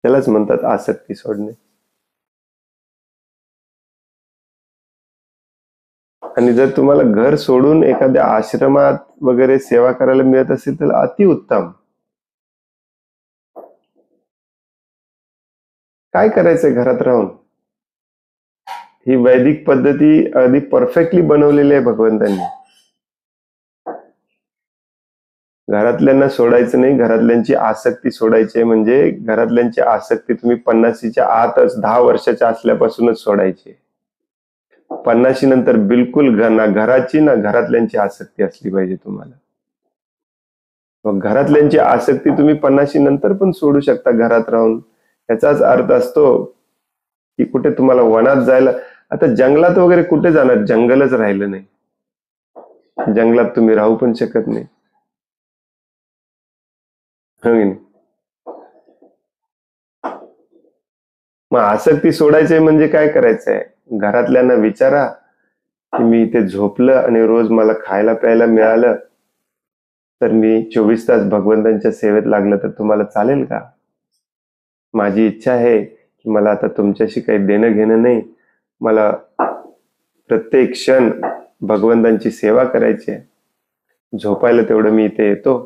त्यालाच म्हणतात आसक्ती सोडणे. आणि जर तुम्हाला घर सोडून एखाद्या आश्रमात वगैरे सेवा करायला मिळत असेल तर अतिउत्तम. काय करायचंय घरात राहून? ही वैदिक पद्धती अगदी परफेक्टली बनवलेली आहे भगवंतांनी. घरातल्यांना सोडायचं नाही, घरातल्यांची आसक्ती सोडायची. म्हणजे घरातल्यांची आसक्ती तुम्ही 50च्या आतच 10 वर्षाच्या असल्यापासूनच सोडायची. 50 नंतर बिलकुल ना घराची ना घरातल्यांची आसक्ती असली पाहिजे तुम्हाला. मग घरातल्यांची आसक्ती तुम्ही 50 नंतर पण सोडू शकता घरात राहून. याचाच अर्थ असतो की कुठे तुम्हाला वनात जायला, आता जंगलात वगैरे कुठे जाणार? जंगलच राहिलं नाही. जंगलात तुम्ही राहू पण शकत नाही. मग आसक्ती सोडायचंय म्हणजे काय करायचंय? घरातल्यांना विचारा की मी इथे झोपलं आणि रोज मला खायला प्यायला मिळालं तर मी 24 तास भगवंतांच्या सेवेत लागलं तर तुम्हाला चालेल का? माझी इच्छा आहे की मला आता तुमच्याशी काही देणं घेणं नाही, मला प्रत्येक क्षण भगवंतांची सेवा करायची आहे. झोपायला तेवढं मी इथे येतो,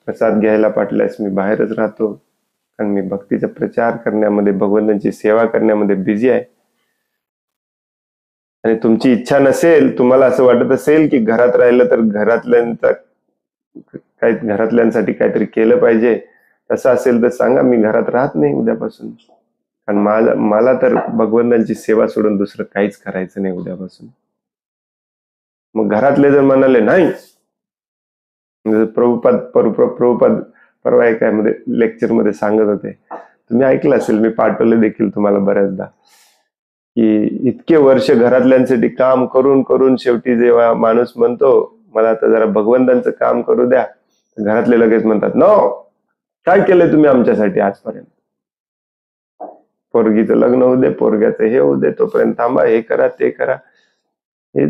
प्रसाद घ्यायला पाटल्यास मी बाहेरच राहतो, कारण मी भक्तीचा प्रचार करण्यामध्ये, भगवंतांची सेवा करण्यामध्ये बिझी आहे. आणि तुमची इच्छा नसेल, तुम्हाला असं वाटत असेल की घरात राहिलं तर घरातल्यांसाठी काहीतरी केलं पाहिजे, तसं असेल तर सांगा, मी घरात राहत नाही उद्यापासून. कारण मला तर भगवंतांची सेवा सोडून दुसरं काहीच करायचं नाही उद्यापासून. मग घरातले जर म्हणाले नाही, म्हणजे प्रभुपाद परवा एका मध्ये लेक्चर मध्ये सांगत होते, तुम्ही ऐकलं असेल, मी पाठवले देखील तुम्हाला बऱ्याचदा, की इतके वर्ष घरातल्यांसाठी काम करून करून शेवटी जेव्हा माणूस म्हणतो मला आता जरा भगवंतांचं काम करू द्या, घरातले लगेच म्हणतात नो, काय केलंय तुम्ही आमच्यासाठी आजपर्यंत? पोरगीचं लग्न होऊ दे, पोरग्याचं हे होऊ दे, तोपर्यंत थांबा, हे करा ते करा. हे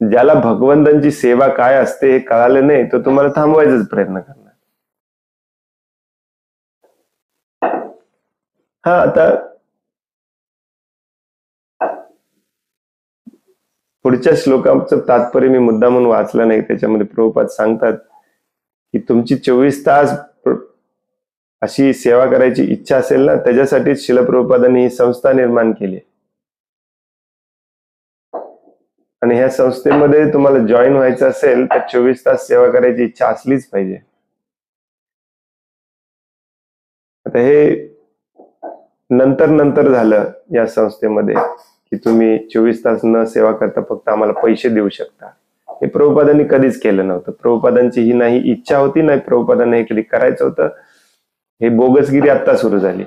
ज्याला भगवंतांची सेवा काय असते हे कळालं नाही, तो तुम्हाला थांबवायचाच प्रयत्न करणार. हा, आता पुढच्या श्लोकाचं तात्पर्य मी मुद्दा म्हणून वाचलं नाही, त्याच्यामध्ये प्रभुपाद सांगतात की तुमची 24 तास अशी सेवा करायची इच्छा असेल ना, त्याच्यासाठीच शिल प्रभुपादांनी ही संस्था निर्माण केली. आणि ह्या संस्थेमध्ये तुम्हाला जॉईन व्हायचं असेल तर 24 तास सेवा करायची इच्छा असलीच पाहिजे. आता हे नंतर झालं या संस्थेमध्ये की तुम्ही 24 तास न सेवा करता फक्त आम्हाला पैसे देऊ शकता. हे प्रभुपादांनी कधीच केलं नव्हतं. प्रभुपादांची ही नाही इच्छा होती, नाही प्रभुपादांना हे कधी करायचं होतं. हे बोगसगिरी आता सुरू झाली.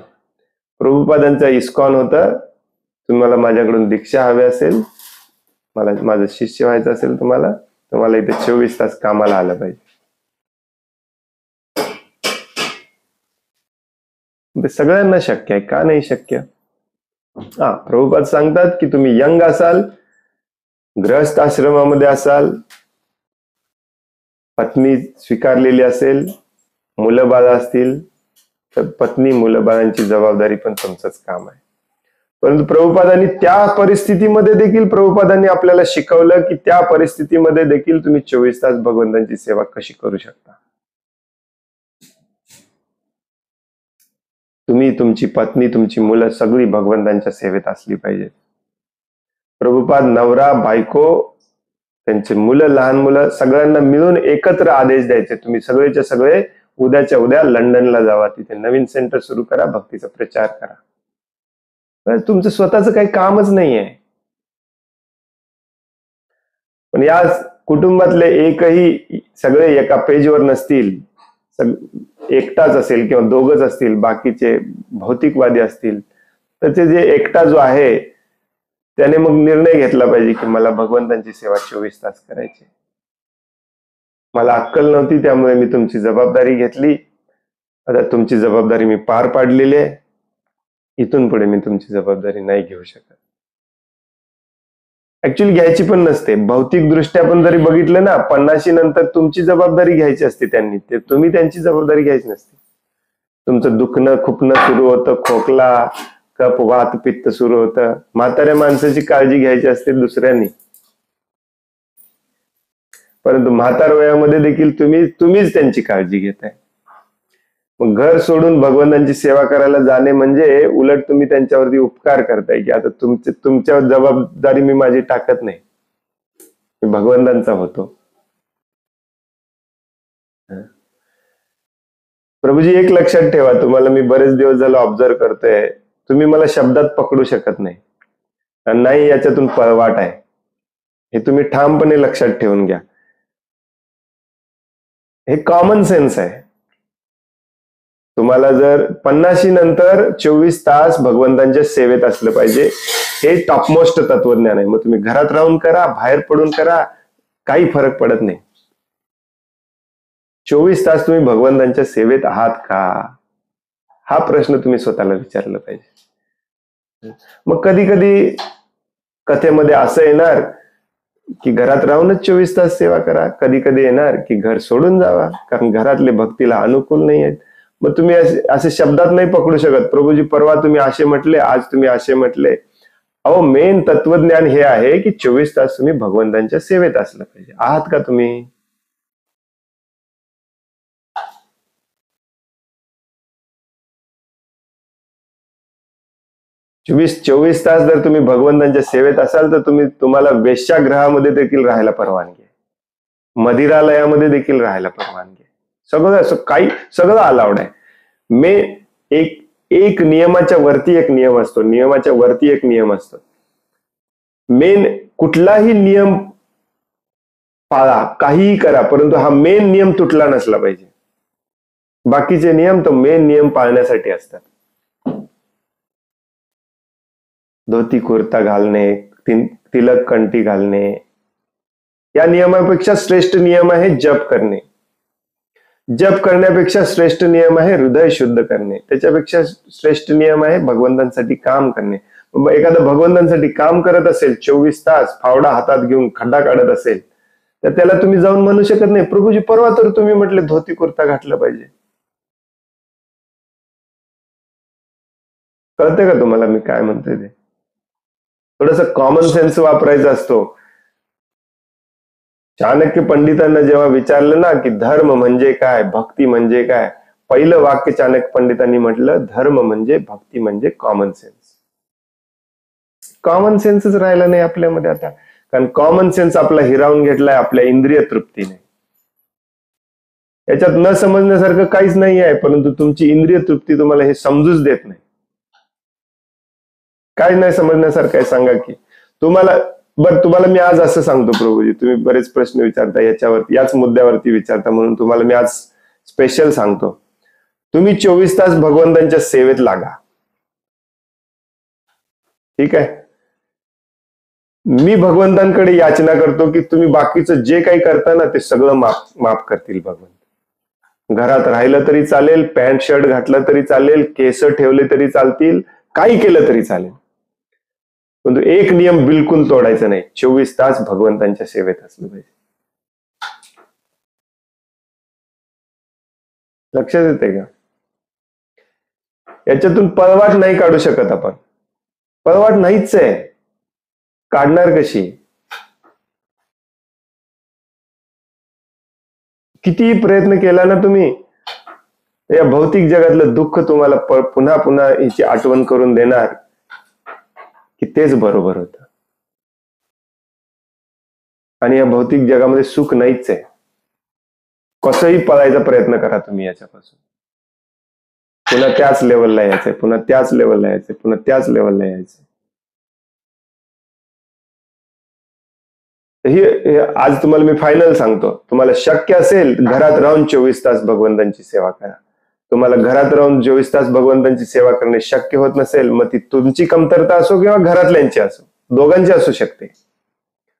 प्रभुपादांचा इस्कॉन होता, तुम्हाला माझ्याकडून दीक्षा हवी असेल, मला माझं शिष्य व्हायचं असेल, तुम्हाला इथे 24 तास कामाला आलं पाहिजे. ते सगळ्यांना शक्य आहे, का नाही शक्य? प्रभुपाद सांगतात की तुम्ही यंग असाल, गृहस्थ आश्रमामध्ये असाल, पत्नी स्वीकारलेली असेल, मुलं बाळ असतील, तर पत्नी मुलं बाळांची जबाबदारी पण तुमचंच काम आहे. परंतु प्रभुपादांनी त्या परिस्थितीमध्ये देखील प्रभुपादांनी आपल्याला शिकवलं की त्या परिस्थितीमध्ये देखील तुम्ही 24 तास भगवंतांची सेवा कशी करू शकता. तुम्ही, तुमची पत्नी, तुमची मुलं सगळी भगवंतांच्या सेवेत असली पाहिजेत. प्रभुपाद नवरा बायको, त्यांचे मुलं, लहान मुलं सगळ्यांना मिळून एकत्र आदेश द्यायचे, तुम्ही सगळेच्या सगळे उद्याच्या उद्या लंडनला जावा, तिथे नवीन सेंटर सुरू करा, भक्तीचा प्रचार करा. तुमचं स्वतःच काही कामच नाहीये. पण या कुटुंबातले एकही सगळे एका पेजवर नसतील, एकटाच असेल किंवा दोघच असतील, बाकीचे भौतिकवादी असतील, तर ते जे एकटा जो आहे त्याने मग निर्णय घेतला पाहिजे की मला भगवंतांची सेवा 24 तास करायची. मला अक्कल नव्हती, त्यामुळे मी तुमची जबाबदारी घेतली. आता तुमची जबाबदारी मी पार पाडलेली आहे, इथून पुढे मी तुमची जबाबदारी नाही घेऊ शकत. ऍक्च्युअली घ्यायची पण नसते. भौतिक दृष्ट्या पण जरी बघितलं ना, 50 नंतर तुमची जबाबदारी घ्यायची असते त्यांनी, ते तुम्ही त्यांची जबाबदारी घ्यायची नसते. तुमचं दुखणं खुपणं सुरू होतं, खोकला, कफ, वात, पित्त सुरू होतं, म्हाताऱ्या माणसाची काळजी घ्यायची असते दुसऱ्यांनी. परंतु म्हातार वयामध्ये देखील तुम्हीच त्यांची काळजी घेताय. मग घर सोडून भगवंतांची सेवा करायला जाणे म्हणजे उलट तुम्ही त्यांच्यावरती उपकार करताय की आता तुमच्या जबाबदारी मी माझी टाकत नाही, मी भगवंतांचा होतो. प्रभूजी एक लक्षात ठेवा, तुम्हाला मी बरेच दिवस झालं ऑब्झर्व करतोय, तुम्ही मला शब्दात पकडू शकत नाही, नाही याच्यातून पळवाट आहे, हे तुम्ही ठामपणे लक्षात ठेवून घ्या. हे कॉमन सेन्स आहे. तुम्हाला जर 50 नंतर 24 तास भगवंतांच्या सेवेत असलं पाहिजे, हे टॉपमोस्ट तत्वज्ञान आहे. मग तुम्ही घरात राहून करा, बाहेर पडून करा, काही फरक पडत नाही. 24 तास तुम्ही भगवंतांच्या सेवेत आहात का, हा प्रश्न तुम्ही स्वतःला विचारला पाहिजे. मग कधी कधी कथेमध्ये असं येणार की घरात राहूनच 24 तास सेवा करा, कधी कधी येणार की घर सोडून जावा, कारण घरातले भक्तीला अनुकूल नाही आहेत. मग तुम्ही असे शब्दात नाही पकडू शकत, प्रभूजी परवा तुम्ही असे म्हटले, आज तुम्ही असे म्हटले. अहो, मेन तत्वज्ञान हे आहे की 24 तास तुम्ही भगवंतांच्या सेवेत असलं पाहिजे. आहात का तुम्ही? चोवीस तास जर तुम्ही भगवंतांच्या सेवेत असाल तर तुम्हाला वेश्यागृहामध्ये देखील राहायला परवानगी आहे, मदिरालयामध्ये देखील राहायला परवानगी आहे, सगळं अलाउड आहे. एक नियमाच्या वरती एक नियम असतो, नियमाच्या वरती एक नियम असतो. मेन कुठलाही नियम पाळा, काहीही करा, परंतु हा मेन नियम तुटला नसला पाहिजे. बाकीचे नियम तो मेन नियम पाळण्यासाठी असतात. धोती कुर्ता घालणे, तिलक कंठी घालणे, या नियमापेक्षा श्रेष्ठ नियम आहे जप करणे. जप करण्यापेक्षा श्रेष्ठ नियम आहे हृदय शुद्ध करणे. त्याच्यापेक्षा श्रेष्ठ नियम आहे भगवंतांसाठी काम करणे. एखादा भगवंतांसाठी काम करत असेल, 24 तास फावडा हातात घेऊन खड्डा काढत असेल, तर त्याला तुम्ही जाऊन म्हणू शकत नाही, प्रभूजी परवा तर तुम्ही म्हटले धोती कुर्ता घातलं पाहिजे. कळतंय का तुम्हाला मी काय म्हणतोय ते? थोडस कॉमन सेन्स वापरायचा असतो. चाणक्य पंडितांना जेव्हा विचारलं ना की धर्म म्हणजे काय, भक्ती म्हणजे काय, पहिलं वाक्य चाणक्य पंडितांनी म्हटलं, धर्म म्हणजे भक्ती म्हणजे कॉमन सेन्स. कॉमन सेन्सच राहिला नाही आपल्यामध्ये आता, कारण कॉमन सेन्स आपला हिरावून घेतलाय आपल्या इंद्रिय तृप्तीने. याच्यात न समजण्यासारखं काहीच नाही आहे, परंतु तुमची इंद्रिय तृप्ती तुम्हाला हे समजूच देत नाही. काय नाही समजण्यासारखं आहे सांगा की तुम्हाला. तुम्हाला मी आज असं सांगतो प्रभूजी, तुम्ही बरेच प्रश्न विचारता याच्यावरती, याच मुद्द्यावरती विचारता, म्हणून तुम्हाला मी आज स्पेशल सांगतो. तुम्ही 24 तास भगवंतांच्या सेवेत लागा, ठीक आहे. मी भगवंतांकडे याचना करतो की तुम्ही बाकीचं जे काही करता ना ते सगळं माफ करतील भगवंत. घरात राहिलं तरी चालेल, पॅन्ट शर्ट घातलं तरी चालेल, केस ठेवले तरी चालतील, काही केलं तरी चालेल, परंतु एक नियम बिलकुल तोडायचा नाही, 24 तास भगवंतांच्या सेवेत असलं पाहिजे. लक्षात येते का? याच्यातून पळवाट नाही काढू शकत आपण, पळवाट नाहीच आहे. काढणार कशी? कितीही प्रयत्न केला ना तुम्ही, या भौतिक जगातलं दुःख तुम्हाला पुन्हा पुन्हा याची आठवण करून देणार की तेच बरोबर होतं. आणि या भौतिक जगामध्ये सुख नाहीच आहे. कसंही पळायचा प्रयत्न करा तुम्ही याच्यापासून, पुन्हा त्याच लेवलला यायचंय, पुन्हा त्याच लेवलला यायचंय, पुन्हा त्याच लेवलला यायचंय. हे आज तुम्हाला मी फायनल सांगतो, तुम्हाला शक्य असेल घरात राहून 24 तास भगवंतांची सेवा करा. तुम्हाला घरात राहून 24 तास भगवंतांची सेवा करणे शक्य होत नसेल, मग ती तुमची कमतरता असो किंवा घरातल्यांची असो, दोघांची असू शकते.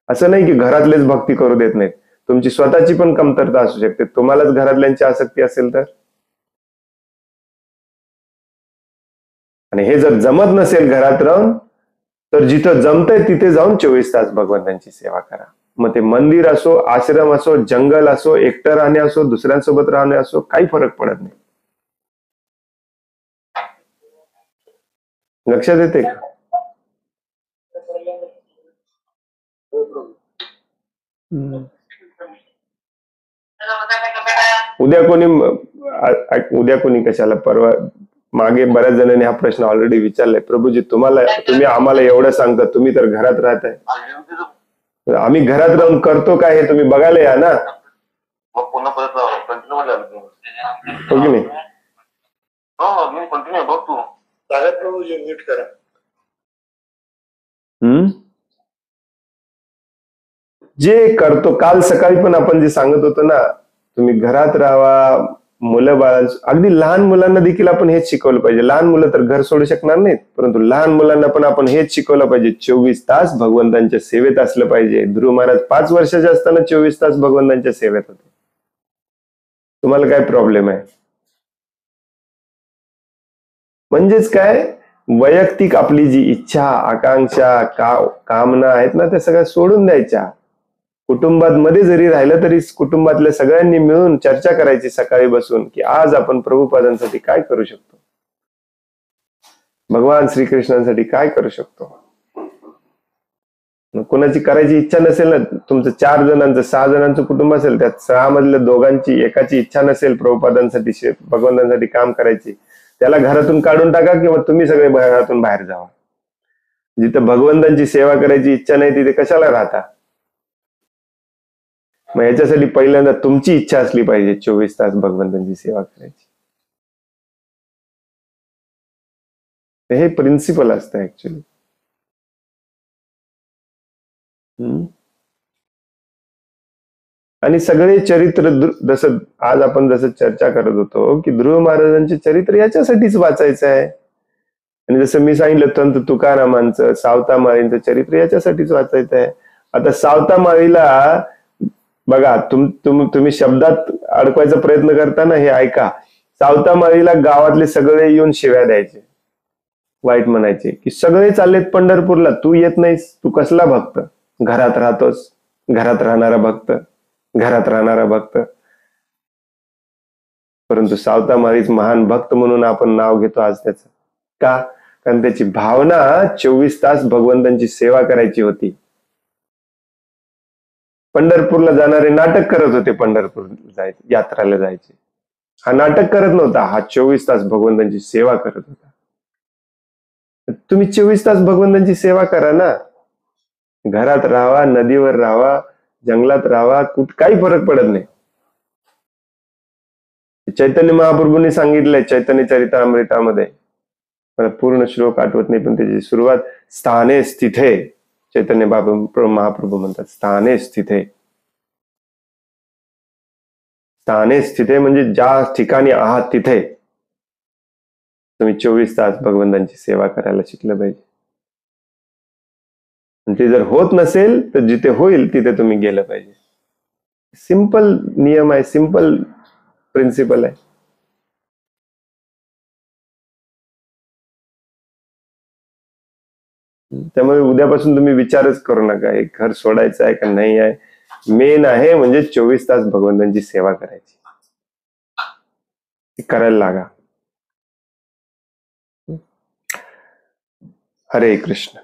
असं नाही की घरातलेच भक्ती करू देत नाहीत, तुमची स्वतःची पण कमतरता असू शकते. तुम्हालाच घरातल्यांची आसक्ती असेल तर, आणि हे जर जमत नसेल घरात राहून, तर जिथं जमतंय तिथे जाऊन 24 तास भगवंतांची सेवा करा. मग ते मंदिर असो, आश्रम असो, जंगल असो, एकटं राहणे असो, दुसऱ्यांसोबत राहणे असो, काही फरक पडत नाही. लक्षात येते का? उद्या कोणी कशाला, परवा मागे बऱ्याच जणांनी हा प्रश्न ऑलरेडी विचारलाय, प्रभूजी तुम्ही आम्हाला एवढं सांगता, तुम्ही तर घरात राहताय, आम्ही घरात राहून करतो काय हे तुम्ही बघायला या ना. हो की नाही? प्रभूजी म्यूट करा. जे करतो, काल सकाळी पण आपण जे सांगत होतो ना, तुम्ही घरात राहावा, मुलं बाळ, अगदी लहान मुलांना देखील आपण हेच शिकवलं पाहिजे. लहान मुलं तर घर सोडू शकणार नाहीत, परंतु लहान मुलांना पण आपण हेच शिकवलं पाहिजे, 24 तास भगवंतांच्या सेवेत असलं पाहिजे. ध्रुव महाराज 5 वर्षाचे असताना 24 तास भगवंतांच्या सेवेत होते. तुम्हाला काय प्रॉब्लेम आहे? म्हणजेच काय, वैयक्तिक आपली जी इच्छा, आकांक्षा, कामना आहेत ना, त्या सगळ्या सोडून द्यायच्या. कुटुंबात मध्ये जरी राहिलं तरी कुटुंबातल्या सगळ्यांनी मिळून चर्चा करायची सकाळी बसून की आज आपण प्रभुपादांसाठी काय करू शकतो, भगवान श्रीकृष्णांसाठी काय करू शकतो. कोणाची करायची इच्छा नसेल ना, तुमचं 4 जणांचं 6 जणांचं कुटुंब असेल, त्यात 6 मधल्या दोघांची एकाची इच्छा नसेल प्रभुपादांसाठी भगवंतांसाठी काम करायची, त्याला घरातून काढून टाका किंवा तुम्ही सगळे घरातून बाहेर जावा. जिथं भगवंतांची सेवा करायची इच्छा नाही तिथे कशाला राहता? मग याच्यासाठी पहिल्यांदा तुमची इच्छा असली पाहिजे 24 तास भगवंतांची सेवा करायची. हे प्रिन्सिपल असतं ऍक्च्युली. आणि सगळे चरित्र जसं आज आपण जसं चर्चा करत होतो की ध्रुव महाराजांचे चरित्र याच्यासाठीच वाचायचं आहे. आणि जसं मी सांगितलं संत तुकारामांचं, सावता माळींचं चरित्र याच्यासाठीच वाचायचं आहे. आता सावता माळीला बघा, तुम्ही शब्दात अडकवायचा प्रयत्न करताना हे ऐका. सावता माळीला गावातले सगळे येऊन शिव्या द्यायचे, वाईट म्हणायचे की सगळे चाललेत पंढरपूरला, तू येत नाहीस, तू कसला भक्त, घरात राहतोस, घरात राहणारा भक्त, घरात राहणारा भक्त. परंतु सावता माळीच महान भक्त म्हणून आपण नाव घेतो आज त्याचं. का? कारण त्याची भावना 24 तास भगवंतांची सेवा करायची होती. पंढरपूरला जाणारे नाटक करत होते, पंढरपूर यात्राला जायचे. हा नाटक करत नव्हता, हा 24 तास भगवंतांची सेवा करत होता. तुम्ही 24 तास भगवंतांची सेवा करा ना. घरात राहावा, नदीवर राहावा, जंगलात राहावा, काही फरक पडत नाही. चैतन्य महाप्रभूंनी सांगितलंय चैतन्य चरितामृतामध्ये, मला पूर्ण श्लोक आठवत नाही पण त्याची सुरुवात स्थाने स्थिते, चैतन्य महाप्रभू म्हणतात स्थाने स्थिते. स्थाने स्थिते म्हणजे ज्या ठिकाणी आहात तिथे तुम्ही 24 तास भगवंतांची सेवा करायला शिकलं पाहिजे. आणि ते जर होत नसेल तर जिथे होईल तिथे तुम्ही गेलं पाहिजे. सिंपल नियम आहे, सिंपल प्रिन्सिपल आहे. त्यामुळे उद्यापासून तुम्ही विचारच करू नका हे घर सोडायचं आहे का नाही आहे. मेन आहे म्हणजे 24 तास भगवंतांची सेवा करायची, करायला लागा. हरे कृष्ण.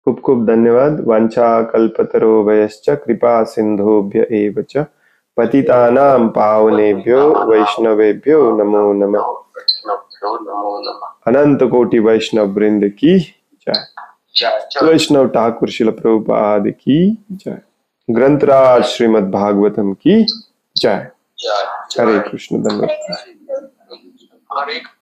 खूप खूप धन्यवाद. वांछा कल्पतरो वयश्च कृपा सिंधोभ्य एव च पतितानां पावनेभ्यो वैष्णवेभ्यो नमो नमः. अनंत कोटि वैष्णव वृंद की जय. वैष्णव ठाकुर श्रील प्रभुपाद की जय. ग्रंथराज श्रीमद् भागवतम की जय. हरे कृष्ण. धन्यवाद.